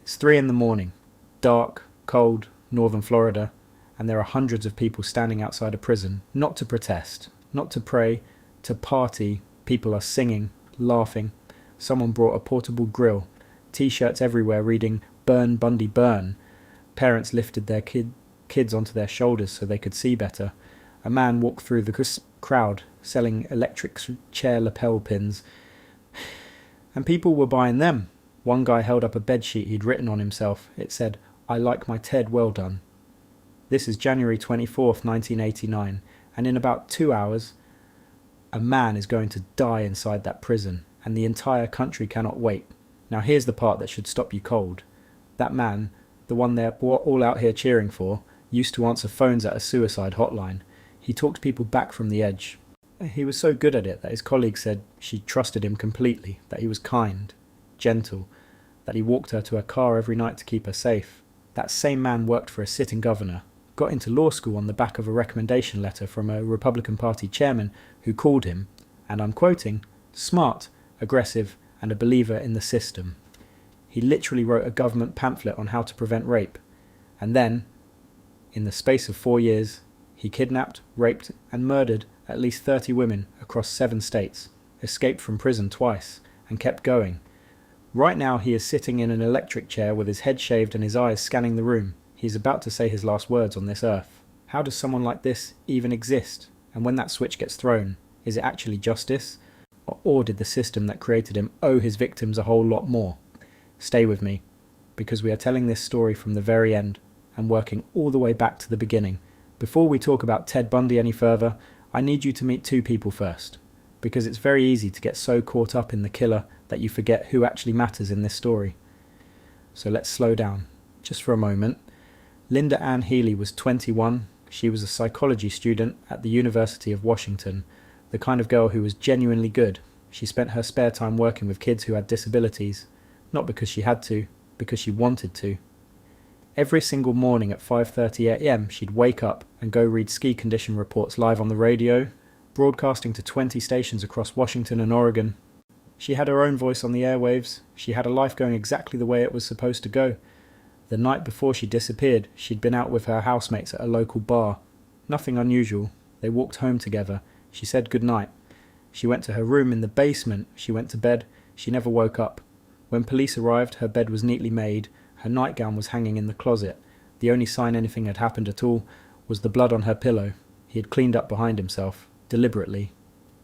It's 3 in the morning, dark, cold, northern Florida, and there are hundreds of people standing outside a prison, not to protest, not to pray, to party. People are singing, laughing. Someone brought a portable grill, t-shirts everywhere reading "Burn, Bundy, burn." Parents lifted their kids onto their shoulders so they could see better. A man walked through the crowd selling electric chair lapel pins, and people were buying them. One guy held up a bedsheet he'd written on himself. It said, "I like my Ted well done." This is January 24th, 1989, and in about 2 hours, a man is going to die inside that prison, and the entire country cannot wait. Now here's the part that should stop you cold. That man, the one they're all out here cheering for, used to answer phones at a suicide hotline. He talked people back from the edge. He was so good at it that his colleague said she trusted him completely, that he was kind, gentle, that he walked her to her car every night to keep her safe. That same man worked for a sitting governor, got into law school on the back of a recommendation letter from a Republican Party chairman who called him, and I'm quoting, smart, aggressive, and a believer in the system. He literally wrote a government pamphlet on how to prevent rape. And then, in the space of 4 years, he kidnapped, raped, and murdered at least 30 women across 7 states, escaped from prison twice, and kept going. Right now he is sitting in an electric chair with his head shaved and his eyes scanning the room. He's about to say his last words on this earth. How does someone like this even exist? And when that switch gets thrown, is it actually justice? Or did the system that created him owe his victims a whole lot more? Stay with me, because we are telling this story from the very end and working all the way back to the beginning. Before we talk about Ted Bundy any further, I need you to meet 2 people first, because it's very easy to get so caught up in the killer that you forget who actually matters in this story. So let's slow down, just for a moment. Lynda Ann Healy was 21. She was a psychology student at the University of Washington, the kind of girl who was genuinely good. She spent her spare time working with kids who had disabilities, not because she had to, because she wanted to. Every single morning at 5:30 a.m. she'd wake up and go read ski condition reports live on the radio, broadcasting to 20 stations across Washington and Oregon. She had her own voice on the airwaves. She had a life going exactly the way it was supposed to go. The night before she disappeared, she'd been out with her housemates at a local bar. Nothing unusual. They walked home together. She said goodnight. She went to her room in the basement. She went to bed. She never woke up. When police arrived, her bed was neatly made. Her nightgown was hanging in the closet. The only sign anything had happened at all was the blood on her pillow. He had cleaned up behind himself, deliberately,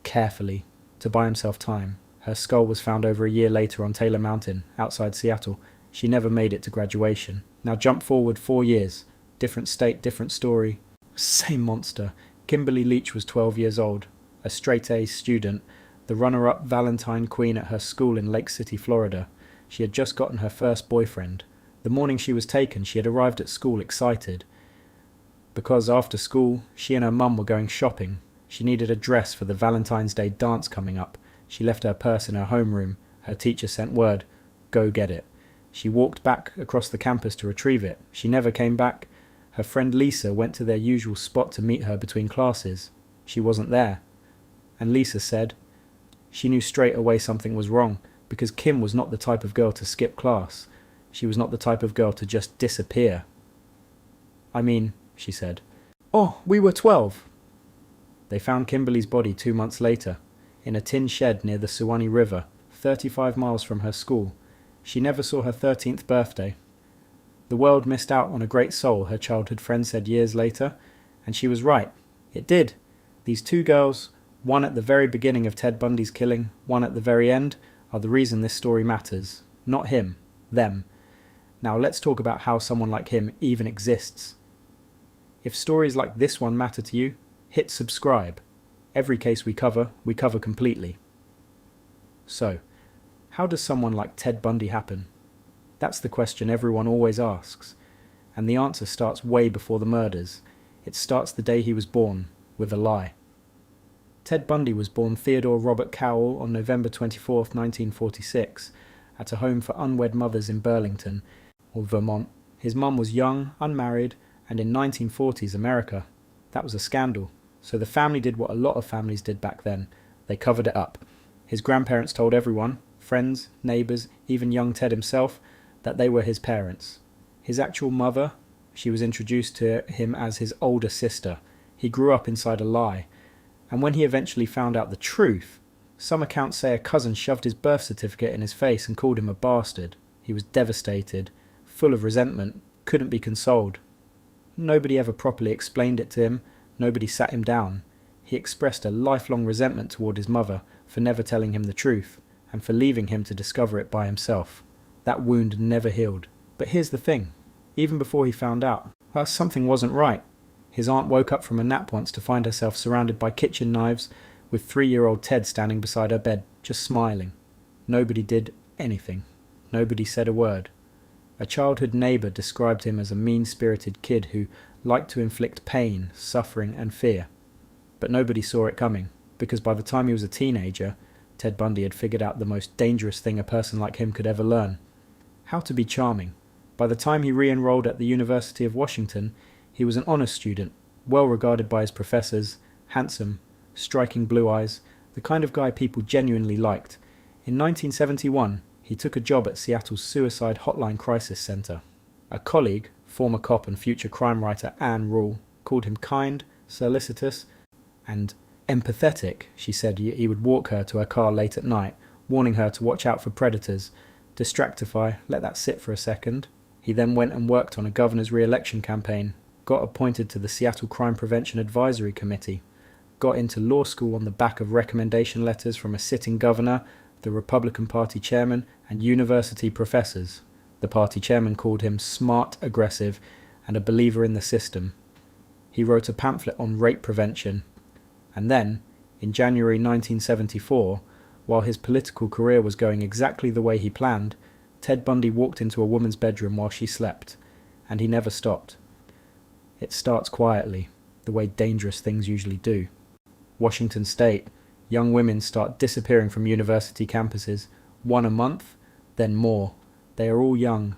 carefully, to buy himself time. Her skull was found over a year later on Taylor Mountain, outside Seattle. She never made it to graduation. Now jump forward 4 years. Different state, different story. Same monster. Kimberly Leach was 12 years old, a straight-A student, the runner-up Valentine queen at her school in Lake City, Florida. She had just gotten her first boyfriend. The morning she was taken, she had arrived at school excited, because after school, she and her mum were going shopping. She needed a dress for the Valentine's Day dance coming up. She left her purse in her homeroom. Her teacher sent word, "Go get it." She walked back across the campus to retrieve it. She never came back. Her friend Lisa went to their usual spot to meet her between classes. She wasn't there. And Lisa said she knew straight away something was wrong, because Kim was not the type of girl to skip class. She was not the type of girl to just disappear. "I mean," she said, "oh, we were 12. They found Kimberly's body 2 months later, in a tin shed near the Suwannee River, 35 miles from her school. She never saw her 13th birthday. The world missed out on a great soul, her childhood friend said years later, and she was right. It did. These 2 girls, one at the very beginning of Ted Bundy's killing, one at the very end, are the reason this story matters. Not him, them. Now let's talk about how someone like him even exists. If stories like this one matter to you, hit subscribe. Every case we cover completely. So, how does someone like Ted Bundy happen? That's the question everyone always asks. And the answer starts way before the murders. It starts the day he was born, with a lie. Ted Bundy was born Theodore Robert Cowell on November 24, 1946, at a home for unwed mothers in Burlington, or Vermont. His mum was young, unmarried, and in 1940s America, that was a scandal. So the family did what a lot of families did back then. They covered it up. His grandparents told everyone, friends, neighbours, even young Ted himself, that they were his parents. His actual mother, she was introduced to him as his older sister. He grew up inside a lie. And when he eventually found out the truth, some accounts say a cousin shoved his birth certificate in his face and called him a bastard. He was devastated, full of resentment, couldn't be consoled. Nobody ever properly explained it to him. Nobody sat him down. He expressed a lifelong resentment toward his mother for never telling him the truth, and for leaving him to discover it by himself. That wound never healed. But here's the thing. Even before he found out, something wasn't right. His aunt woke up from a nap once to find herself surrounded by kitchen knives, with 3-year-old Ted standing beside her bed, just smiling. Nobody did anything. Nobody said a word. A childhood neighbour described him as a mean-spirited kid who liked to inflict pain, suffering and fear. But nobody saw it coming, because by the time he was a teenager, Ted Bundy had figured out the most dangerous thing a person like him could ever learn: how to be charming. By the time he re-enrolled at the University of Washington, he was an honours student, well regarded by his professors, handsome, striking blue eyes, the kind of guy people genuinely liked. In 1971, he took a job at Seattle's suicide hotline crisis center. A colleague, former cop and future crime writer Anne Rule, called him kind, solicitous, and empathetic. She said he would walk her to her car late at night, warning her to watch out for predators. Distractify, let that sit for a second. He then went and worked on a governor's re-election campaign, got appointed to the Seattle Crime Prevention Advisory Committee, got into law school on the back of recommendation letters from a sitting governor, the Republican Party chairman, and university professors. The party chairman called him smart, aggressive, and a believer in the system. He wrote a pamphlet on rape prevention. And then, in January 1974, while his political career was going exactly the way he planned, Ted Bundy walked into a woman's bedroom while she slept, and he never stopped. It starts quietly, the way dangerous things usually do. Washington State, young women start disappearing from university campuses, one a month, then more. They are all young,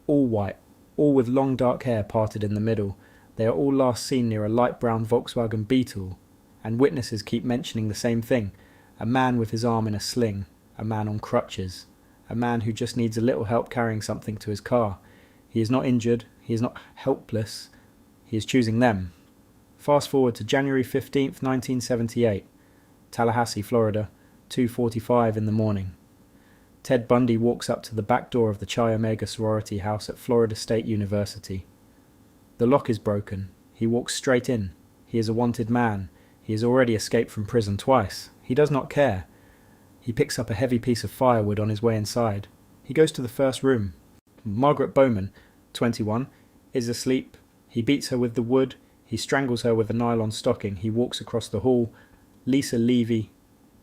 all white, all with long dark hair parted in the middle. They are all last seen near a light brown Volkswagen Beetle, and witnesses keep mentioning the same thing: a man with his arm in a sling, a man on crutches, a man who just needs a little help carrying something to his car. He is not injured, he is not helpless, he is choosing them. Fast forward to January 15th, 1978, Tallahassee, Florida, 2:45 in the morning. Ted Bundy walks up to the back door of the Chi Omega sorority house at Florida State University. The lock is broken. He walks straight in. He is a wanted man. He has already escaped from prison twice. He does not care. He picks up a heavy piece of firewood on his way inside. He goes to the first room. Margaret Bowman, 21, is asleep. He beats her with the wood. He strangles her with a nylon stocking. He walks across the hall. Lisa Levy,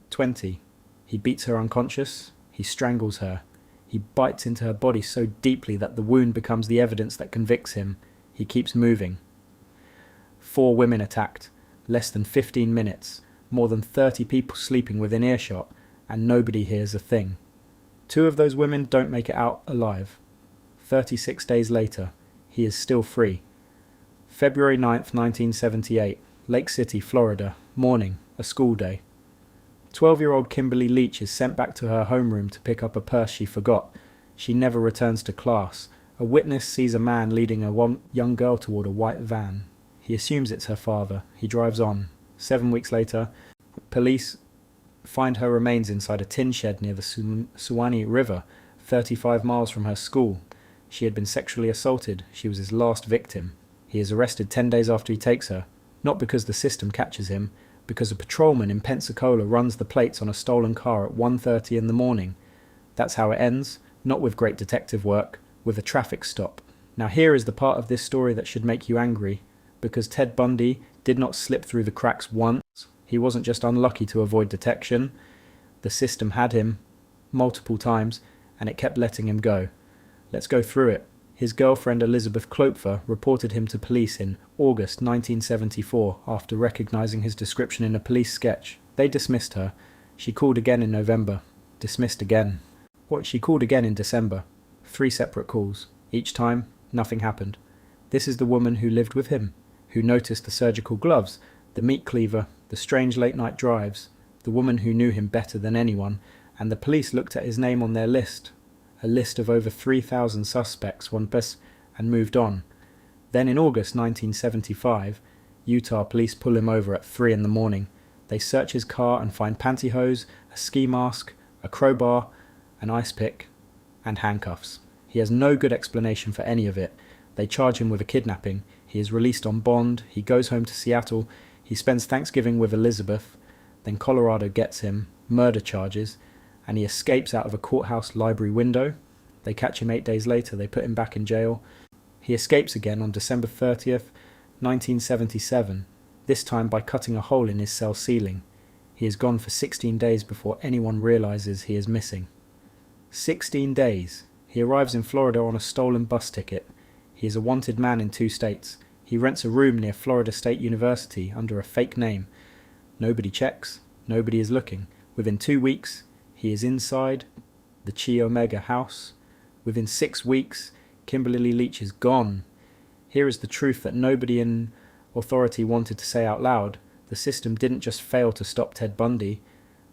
20. He beats her unconscious. He strangles her. He bites into her body so deeply that the wound becomes the evidence that convicts him. He keeps moving. 4 women attacked. Less than 15 minutes. More than 30 people sleeping within earshot, and nobody hears a thing. 2 of those women don't make it out alive. 36 days later, he is still free. February 9th, 1978, Lake City, Florida, morning, a school day. 12-year-old Kimberly Leach is sent back to her homeroom to pick up a purse she forgot. She never returns to class. A witness sees a man leading a young girl toward a white van. He assumes it's her father. He drives on. 7 weeks later, police find her remains inside a tin shed near the Suwannee River, 35 miles from her school. She had been sexually assaulted. She was his last victim. He is arrested 10 days after he takes her, not because the system catches him, because a patrolman in Pensacola runs the plates on a stolen car at 1:30 in the morning. That's how it ends, not with great detective work, with a traffic stop. Now here is the part of this story that should make you angry, because Ted Bundy did not slip through the cracks once. He wasn't just unlucky to avoid detection. The system had him multiple times, and it kept letting him go. Let's go through it. His girlfriend Elizabeth Klopfer reported him to police in August 1974 after recognizing his description in a police sketch. They dismissed her. She called again in November. Dismissed again. She called again in December. 3 separate calls. Each time, nothing happened. This is the woman who lived with him, who noticed the surgical gloves, the meat cleaver, the strange late-night drives, the woman who knew him better than anyone, and the police looked at his name on their list. a list of over 3,000 suspects and moved on. Then in August 1975, Utah police pull him over at 3 in the morning. They search his car and find pantyhose, a ski mask, a crowbar, an ice pick, and handcuffs. He has no good explanation for any of it. They charge him with a kidnapping. He is released on bond. He goes home to Seattle. He spends Thanksgiving with Elizabeth. Then Colorado gets him, murder charges, and he escapes out of a courthouse library window. They catch him 8 days later. They put him back in jail. He escapes again on December 30th, 1977, this time by cutting a hole in his cell ceiling. He is gone for 16 days before anyone realizes he is missing. 16 days. He arrives in Florida on a stolen bus ticket. He is a wanted man in 2 states. He rents a room near Florida State University under a fake name. Nobody checks. Nobody is looking. Within 2 weeks, he is inside the Chi Omega house. Within 6 weeks, Kimberly Leach is gone. Here is the truth that nobody in authority wanted to say out loud. The system didn't just fail to stop Ted Bundy.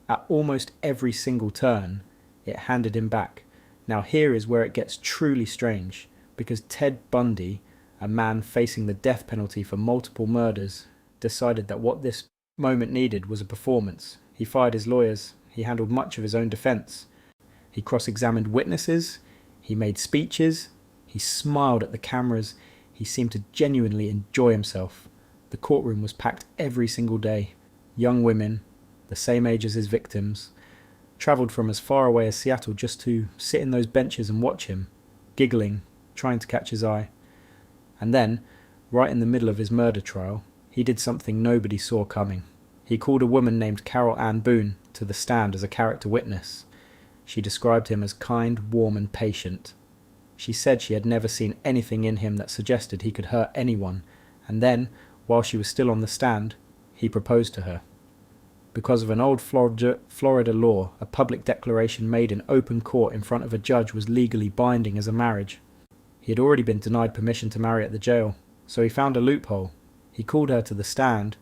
At almost every single turn, it handed him back. Now here is where it gets truly strange, because Ted Bundy, a man facing the death penalty for multiple murders, decided that what this moment needed was a performance. He fired his lawyers. He handled much of his own defense. He cross-examined witnesses. He made speeches. He smiled at the cameras. He seemed to genuinely enjoy himself. The courtroom was packed every single day. Young women, the same age as his victims, travelled from as far away as Seattle just to sit in those benches and watch him, giggling, trying to catch his eye. And then, right in the middle of his murder trial, he did something nobody saw coming. He called a woman named Carol Ann Boone to the stand as a character witness. She described him as kind, warm, and patient. She said she had never seen anything in him that suggested he could hurt anyone, and then, while she was still on the stand, he proposed to her. Because of an old Florida law, a public declaration made in open court in front of a judge was legally binding as a marriage. He had already been denied permission to marry at the jail, so he found a loophole. He called her to the stand,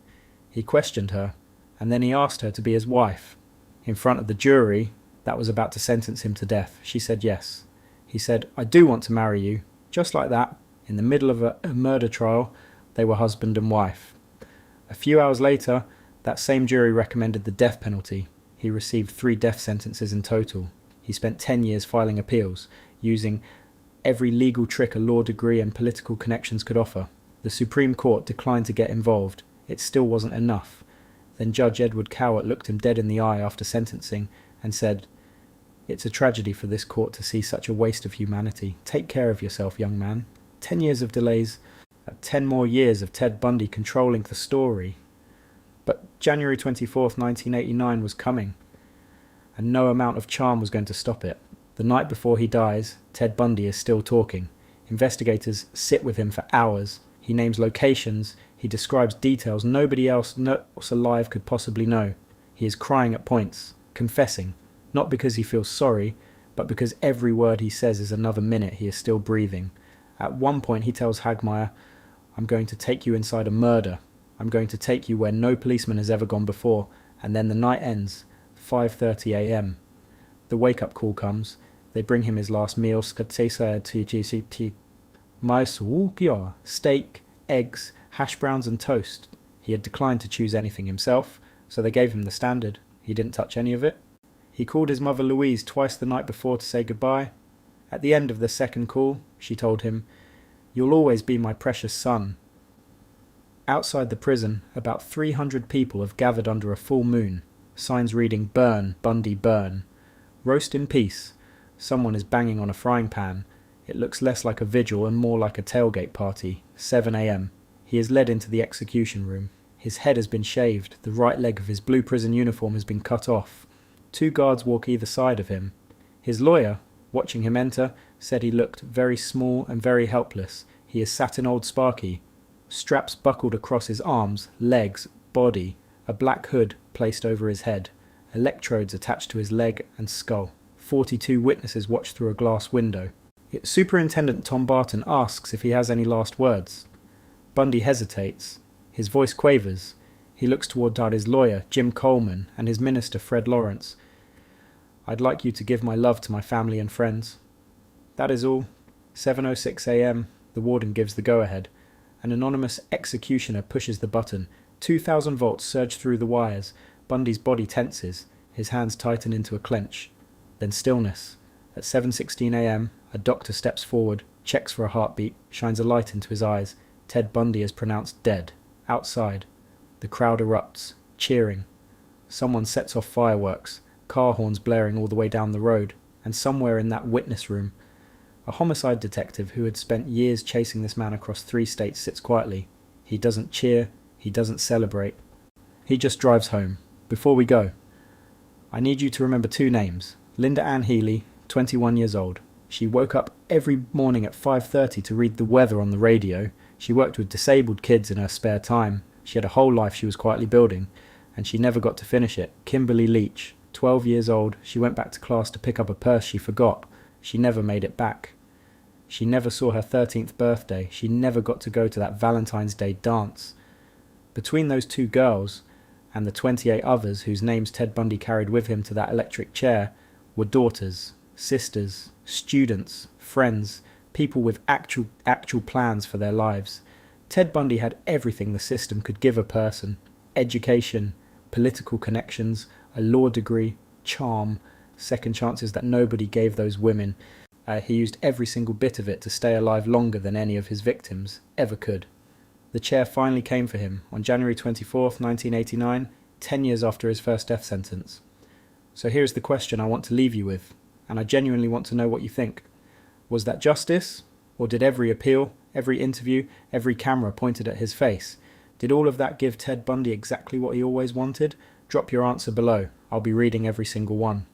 he questioned her, and then he asked her to be his wife. In front of the jury that was about to sentence him to death, she said yes. He said, "I do want to marry you." Just like that, in the middle of a murder trial, they were husband and wife. A few hours later, that same jury recommended the death penalty. He received 3 death sentences in total. He spent 10 years filing appeals, using every legal trick a law degree and political connections could offer. The Supreme Court declined to get involved. It still wasn't enough. Then Judge Edward Cowart looked him dead in the eye after sentencing and said, "It's a tragedy for this court to see such a waste of humanity. Take care of yourself, young man." 10 years of delays, 10 more years of Ted Bundy controlling the story. But January 24th, 1989 was coming, and no amount of charm was going to stop it. The night before he dies, Ted Bundy is still talking. Investigators sit with him for hours. He names locations. He describes details nobody else alive could possibly know. He is crying at points, confessing, not because he feels sorry, but because every word he says is another minute he is still breathing. At one point he tells Hagmaier, "I'm going to take you inside a murder. I'm going to take you where no policeman has ever gone before." And then the night ends, 5:30 a.m. The wake-up call comes. They bring him his last meal, steak, eggs, hash browns and toast. He had declined to choose anything himself, so they gave him the standard. He didn't touch any of it. He called his mother Louise twice the night before to say goodbye. At the end of the second call, she told him, "You'll always be my precious son." Outside the prison, about 300 people have gathered under a full moon, signs reading "Burn, Bundy, burn." Roast in peace. Someone is banging on a frying pan. It looks less like a vigil and more like a tailgate party. 7 a.m. He is led into the execution room. His head has been shaved. The right leg of his blue prison uniform has been cut off. 2 guards walk either side of him. His lawyer, watching him enter, said he looked very small and very helpless. He is sat in old Sparky. Straps buckled across his arms, legs, body. A black hood placed over his head. Electrodes attached to his leg and skull. 42 witnesses watch through a glass window. Superintendent Tom Barton asks if he has any last words. Bundy hesitates. His voice quavers. He looks toward his lawyer, Jim Coleman, and his minister, Fred Lawrence. "I'd like you to give my love to my family and friends." That is all. 7:06 a.m. The warden gives the go-ahead. An anonymous executioner pushes the button. 2,000 volts surge through the wires. Bundy's body tenses. His hands tighten into a clench. Then stillness. At 7:16 a.m., a doctor steps forward, checks for a heartbeat, shines a light into his eyes. Ted Bundy is pronounced dead. Outside. The crowd erupts, cheering. Someone sets off fireworks, car horns blaring all the way down the road, and somewhere in that witness room, a homicide detective who had spent years chasing this man across 3 states sits quietly. He doesn't cheer, he doesn't celebrate. He just drives home. Before we go, I need you to remember 2 names. Lynda Ann Healy, 21 years old. She woke up every morning at 5:30 to read the weather on the radio. She worked with disabled kids in her spare time. She had a whole life she was quietly building, and she never got to finish it. Kimberly Leach, 12 years old. She went back to class to pick up a purse she forgot. She never made it back. She never saw her 13th birthday. She never got to go to that Valentine's Day dance. Between those 2 girls and the 28 others whose names Ted Bundy carried with him to that electric chair were daughters, sisters, students, friends, people with actual plans for their lives. Ted Bundy had everything the system could give a person: education, political connections, a law degree, charm, second chances that nobody gave those women. He used every single bit of it to stay alive longer than any of his victims ever could. The chair finally came for him on January 24th, 1989, 10 years after his first death sentence. So here's the question I want to leave you with, and I genuinely want to know what you think. Was that justice? Or did every appeal, every interview, every camera pointed at his face? Did all of that give Ted Bundy exactly what he always wanted? Drop your answer below. I'll be reading every single one.